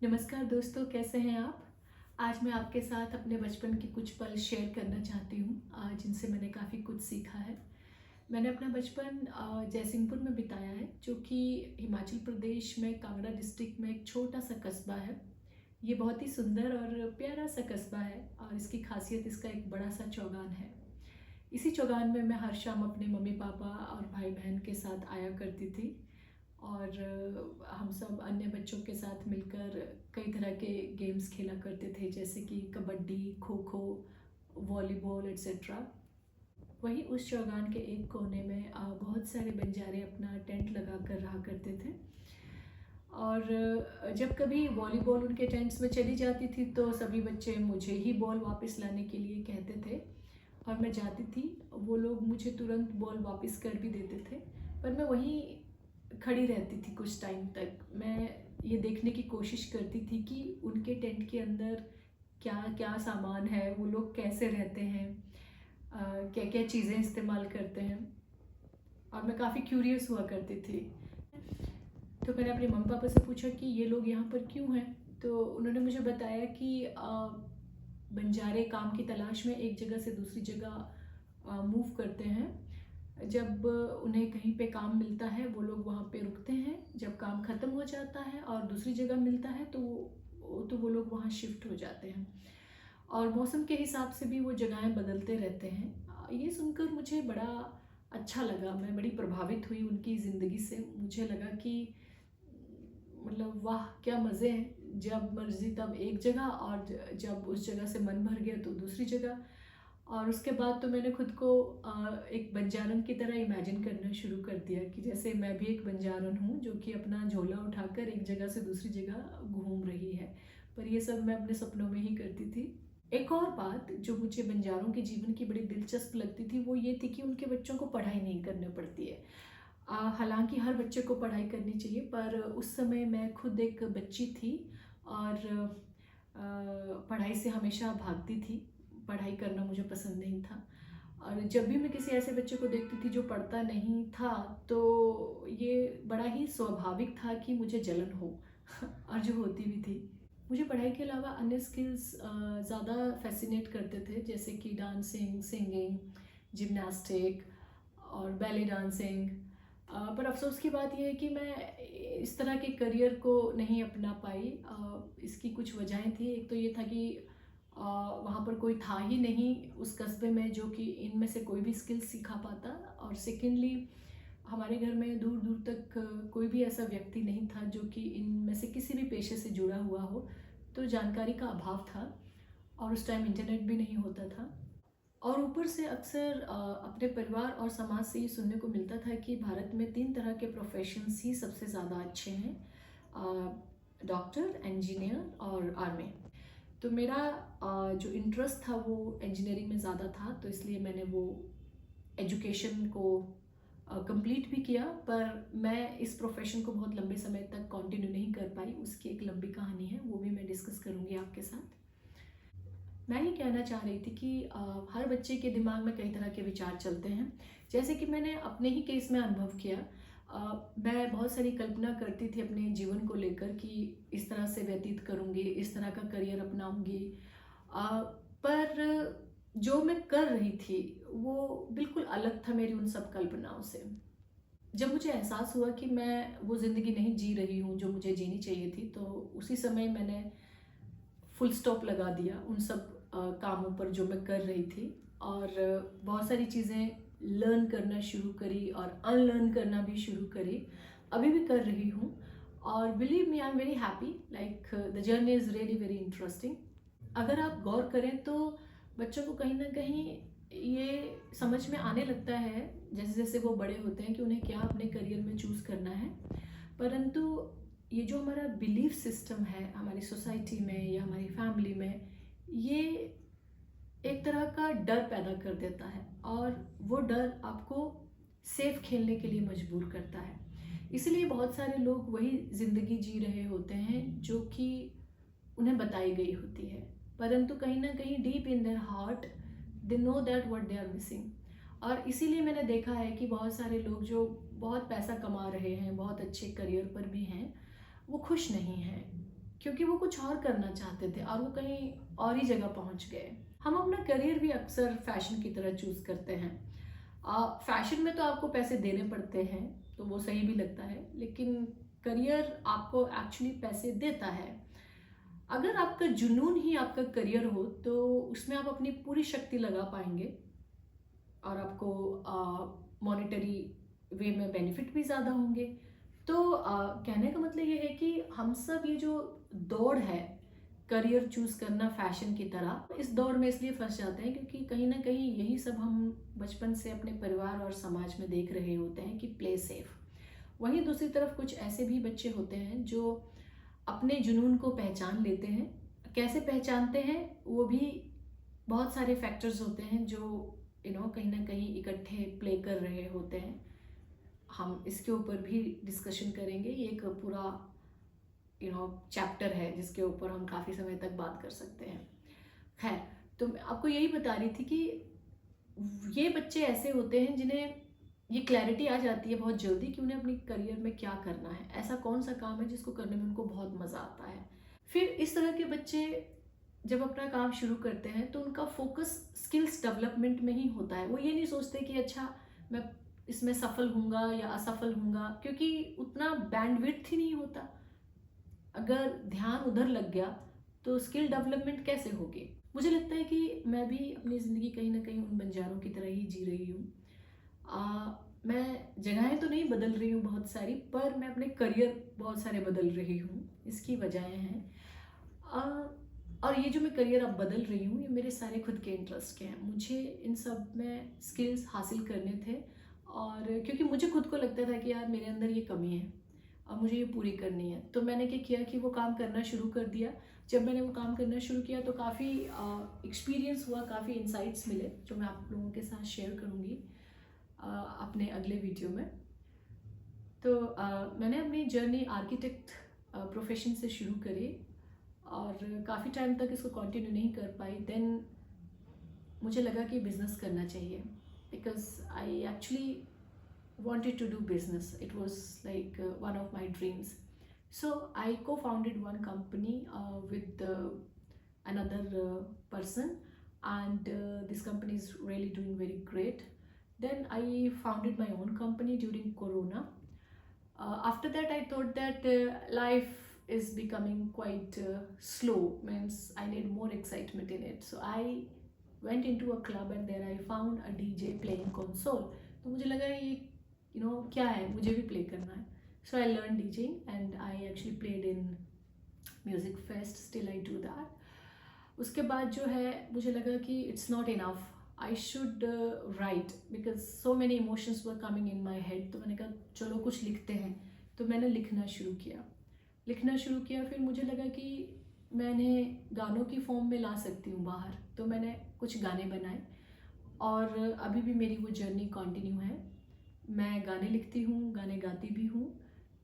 नमस्कार दोस्तों, कैसे हैं आप? आज मैं आपके साथ अपने बचपन के कुछ पल शेयर करना चाहती हूँ, जिनसे मैंने काफ़ी कुछ सीखा है। मैंने अपना बचपन जयसिंहपुर में बिताया है, जो कि हिमाचल प्रदेश में कांगड़ा डिस्ट्रिक्ट में एक छोटा-सा कस्बा है। ये बहुत ही सुंदर और प्यारा-सा कस्बा है और इसकी खासियत इसका एक बड़ा-सा चौगान है। इसी चौगान में मैं हर शाम अपने मम्मी-पापा और भाई-बहन के साथ आया करती थी और हम सब अन्य बच्चों के साथ मिलकर कई तरह के गेम्स खेला करते थे, जैसे कि कबड्डी, खो-खो, वॉलीबॉल एटसेट्रा। वहीं उस चौगान के एक कोने में बहुत सारे बंजारे अपना टेंट लगा कर रहा करते थे और जब कभी वॉलीबॉल उनके टेंट्स में चली जाती थी तो सभी बच्चे मुझे ही बॉल वापस लाने के लिए कहते थे और मैं जाती थी। वो लोग मुझे तुरंत बॉल वापस कर भी देते थे, पर मैं वहीं खड़ी रहती थी कुछ टाइम तक। मैं ये देखने की कोशिश करती थी कि उनके टेंट के अंदर क्या क्या सामान है, वो लोग कैसे रहते हैं, क्या क्या चीज़ें इस्तेमाल करते हैं, और मैं काफ़ी क्यूरियस हुआ करती थी। तो मैंने अपने मम्मी पापा से पूछा कि ये लोग यहाँ पर क्यों हैं। तो उन्होंने मुझे बताया कि बंजारे काम की तलाश में एक जगह से दूसरी जगह मूव करते हैं। जब उन्हें कहीं पे काम मिलता है वो लोग वहाँ पे रुकते हैं, जब काम ख़त्म हो जाता है और दूसरी जगह मिलता है तो वो लोग वहाँ शिफ्ट हो जाते हैं और मौसम के हिसाब से भी वो जगहें बदलते रहते हैं। ये सुनकर मुझे बड़ा अच्छा लगा, मैं बड़ी प्रभावित हुई उनकी ज़िंदगी से। मुझे लगा कि मतलब वाह क्या मज़े हैं, जब मर्ज़ी तब एक जगह और जब उस जगह से मन भर गया तो दूसरी जगह। और उसके बाद तो मैंने खुद को एक बंजारन की तरह इमेजिन करना शुरू कर दिया कि जैसे मैं भी एक बंजारन हूँ जो कि अपना झोला उठाकर एक जगह से दूसरी जगह घूम रही है। पर ये सब मैं अपने सपनों में ही करती थी। एक और बात जो मुझे बंजारों के जीवन की बड़ी दिलचस्प लगती थी वो ये थी कि उनके बच्चों को पढ़ाई नहीं करनी पड़ती है। हालांकि हर बच्चे को पढ़ाई करनी चाहिए, पर उस समय मैं खुद एक बच्ची थी और पढ़ाई से हमेशा भागती थी। पढ़ाई करना मुझे पसंद नहीं था और जब भी मैं किसी ऐसे बच्चे को देखती थी जो पढ़ता नहीं था तो ये बड़ा ही स्वाभाविक था कि मुझे जलन हो और जो होती भी थी। मुझे पढ़ाई के अलावा अन्य स्किल्स ज़्यादा फैसिनेट करते थे, जैसे कि डांसिंग, सिंगिंग, जिम्नास्टिक और बैले डांसिंग। पर अफ़सोस की बात यह है कि मैं इस तरह के करियर को नहीं अपना पाई। इसकी कुछ वजहें थी। एक तो ये था कि वहाँ पर कोई था ही नहीं उस कस्बे में जो कि इनमें से कोई भी स्किल सिखा पाता, और सेकेंडली हमारे घर में दूर दूर तक कोई भी ऐसा व्यक्ति नहीं था जो कि इनमें से किसी भी पेशे से जुड़ा हुआ हो। तो जानकारी का अभाव था और उस टाइम इंटरनेट भी नहीं होता था। और ऊपर से अक्सर अपने परिवार और समाज से ये सुनने को मिलता था कि भारत में 3 तरह के प्रोफेशंस ही सबसे ज़्यादा अच्छे हैं, डॉक्टर, इंजीनियर और आर्मी। तो मेरा जो इंटरेस्ट था वो इंजीनियरिंग में ज़्यादा था, तो इसलिए मैंने वो एजुकेशन को कंप्लीट भी किया, पर मैं इस प्रोफेशन को बहुत लंबे समय तक कंटिन्यू नहीं कर पाई। उसकी एक लंबी कहानी है, वो भी मैं डिस्कस करूँगी आपके साथ। मैं ये कहना चाह रही थी कि हर बच्चे के दिमाग में कई तरह के विचार चलते हैं। जैसे कि मैंने अपने ही केस में अनुभव किया। मैं बहुत सारी कल्पना करती थी अपने जीवन को लेकर कि इस तरह से व्यतीत करूँगी, इस तरह का करियर अपनाऊँगी। पर जो मैं कर रही थी वो बिल्कुल अलग था मेरी उन सब कल्पनाओं से। जब मुझे एहसास हुआ कि मैं वो ज़िंदगी नहीं जी रही हूँ जो मुझे जीनी चाहिए थी, तो उसी समय मैंने फुल स्टॉप लगा दिया उन सब कामों पर जो मैं कर रही थी और बहुत सारी चीज़ें लर्न करना शुरू करी और अनलर्न करना भी शुरू करी। अभी भी कर रही हूँ और believe me, I am very happy. Like the journey is really very interesting. अगर आप गौर करें तो बच्चों को कहीं ना कहीं ये समझ में आने लगता है जैसे जैसे वो बड़े होते हैं कि उन्हें क्या अपने करियर में चूज़ करना है। परंतु ये जो हमारा बिलीफ सिस्टम है हमारी सोसाइटी में या हमारी फैमिली में, ये एक तरह का डर पैदा कर देता है और वो डर आपको सेफ खेलने के लिए मजबूर करता है। इसलिए बहुत सारे लोग वही ज़िंदगी जी रहे होते हैं जो कि उन्हें बताई गई होती है, परंतु कहीं ना कहीं deep in their heart they know that what they are missing. और इसीलिए मैंने देखा है कि बहुत सारे लोग जो बहुत पैसा कमा रहे हैं, बहुत अच्छे करियर पर भी हैं, वो खुश नहीं हैं। क्योंकि वो कुछ और करना चाहते थे और वो कहीं और ही जगह पहुंच गए। हम अपना करियर भी अक्सर फैशन की तरह चूज करते हैं। फैशन में तो आपको पैसे देने पड़ते हैं, तो वो सही भी लगता है, लेकिन करियर आपको एक्चुअली पैसे देता है। अगर आपका जुनून ही आपका करियर हो तो उसमें आप अपनी पूरी शक्ति लगा पाएंगे और आपको मॉनेटरी वे में बेनिफिट भी ज़्यादा होंगे। तो कहने का मतलब ये है कि हम सब ये जो दौड़ है करियर चूज करना फैशन की तरह, इस दौड़ में इसलिए फंस जाते हैं क्योंकि कहीं ना कहीं यही सब हम बचपन से अपने परिवार और समाज में देख रहे होते हैं कि प्ले सेफ। वहीं दूसरी तरफ कुछ ऐसे भी बच्चे होते हैं जो अपने जुनून को पहचान लेते हैं। कैसे पहचानते हैं वो भी बहुत सारे फैक्टर्स होते हैं जो कहीं ना कहीं इकट्ठे प्ले कर रहे होते हैं। हम इसके ऊपर भी डिस्कशन करेंगे। ये एक पूरा चैप्टर है जिसके ऊपर हम काफ़ी समय तक बात कर सकते हैं। खैर, तो मैं आपको यही बता रही थी कि ये बच्चे ऐसे होते हैं जिन्हें ये क्लैरिटी आ जाती है बहुत जल्दी कि उन्हें अपनी करियर में क्या करना है, ऐसा कौन सा काम है जिसको करने में उनको बहुत मज़ा आता है। फिर इस तरह के बच्चे जब अपना काम शुरू करते हैं तो उनका फोकस स्किल्स डेवलपमेंट में ही होता है। वो ये नहीं सोचते कि अच्छा मैं इसमें सफल हूँगा या असफल हूँगा, क्योंकि उतना बैंडविड्थ ही नहीं होता। अगर ध्यान उधर लग गया तो स्किल डेवलपमेंट कैसे होगी। मुझे लगता है कि मैं भी अपनी ज़िंदगी कहीं ना कहीं उन बंजारों की तरह ही जी रही हूँ। मैं जगहें तो नहीं बदल रही हूँ बहुत सारी, पर मैं अपने करियर बहुत सारे बदल रही हूँ। इसकी वजहें हैं और ये जो मैं करियर अब बदल रही हूँ ये मेरे सारे खुद के इंटरेस्ट के हैं। मुझे इन सब में स्किल्स हासिल करने थे और क्योंकि मुझे खुद को लगता था कि यार मेरे अंदर ये कमी है और मुझे ये पूरी करनी है, तो मैंने क्या किया कि वो काम करना शुरू कर दिया। जब मैंने वो काम करना शुरू किया तो काफ़ी एक्सपीरियंस हुआ, काफ़ी इंसाइट्स मिले जो मैं आप लोगों के साथ शेयर करूँगी अपने अगले वीडियो में। तो मैंने अपनी जर्नी आर्किटेक्ट प्रोफेशन से शुरू करी और काफ़ी टाइम तक इसको कंटिन्यू नहीं कर पाई। देन मुझे लगा कि बिज़नेस करना चाहिए because I actually wanted to do business. It was like one of my dreams. So I co-founded one company with another person, and this company is really doing very great. Then I founded my own company during Corona. After that I thought that life is becoming quite slow, means I need more excitement in it. So I went into a club and there I found a DJ playing console. तो मुझे लगा ये क्या है, मुझे भी play करना है। So I learn DJing and I actually played in music fest, still I do that. उसके बाद जो है मुझे लगा कि it's not enough, I should write because so many emotions were coming in my head. तो मैंने कहा चलो कुछ लिखते हैं। तो मैंने लिखना शुरू किया। फिर मुझे लगा कि मैंने गानों की फॉर्म में ला सकती हूँ बाहर, तो मैंने कुछ गाने बनाए और अभी भी मेरी वो जर्नी कंटिन्यू है। मैं गाने लिखती हूँ, गाने गाती भी हूँ,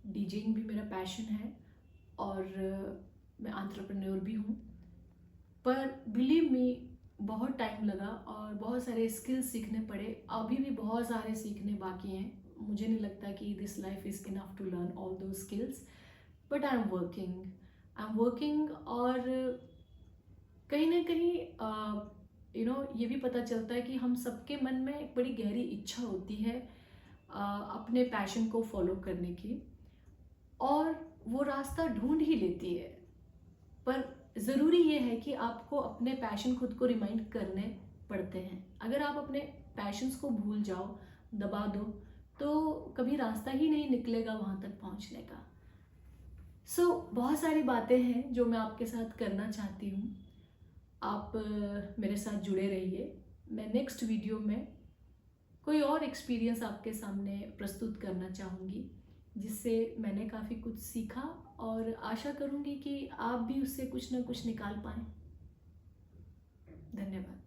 डीजेइंग भी मेरा पैशन है और मैं एंटरप्रेन्योर भी हूँ। पर बिलीव मी बहुत टाइम लगा और बहुत सारे स्किल्स सीखने पड़े। अभी भी बहुत सारे सीखने बाकी हैं। मुझे नहीं लगता कि this life is enough to learn all दो skills, but I am working और कहीं ना कहीं ये भी पता चलता है कि हम सबके मन में एक बड़ी गहरी इच्छा होती है अपने पैशन को फॉलो करने की, और वो रास्ता ढूंढ ही लेती है। पर ज़रूरी ये है कि आपको अपने पैशन खुद को रिमाइंड करने पड़ते हैं। अगर आप अपने पैशंस को भूल जाओ, दबा दो, तो कभी रास्ता ही नहीं निकलेगा वहाँ तक पहुँचने का। बहुत सारी बातें हैं जो मैं आपके साथ करना चाहती हूँ। आप मेरे साथ जुड़े रहिए। मैं नेक्स्ट वीडियो में कोई और एक्सपीरियंस आपके सामने प्रस्तुत करना चाहूँगी जिससे मैंने काफ़ी कुछ सीखा और आशा करूँगी कि आप भी उससे कुछ ना कुछ निकाल पाएँ। धन्यवाद।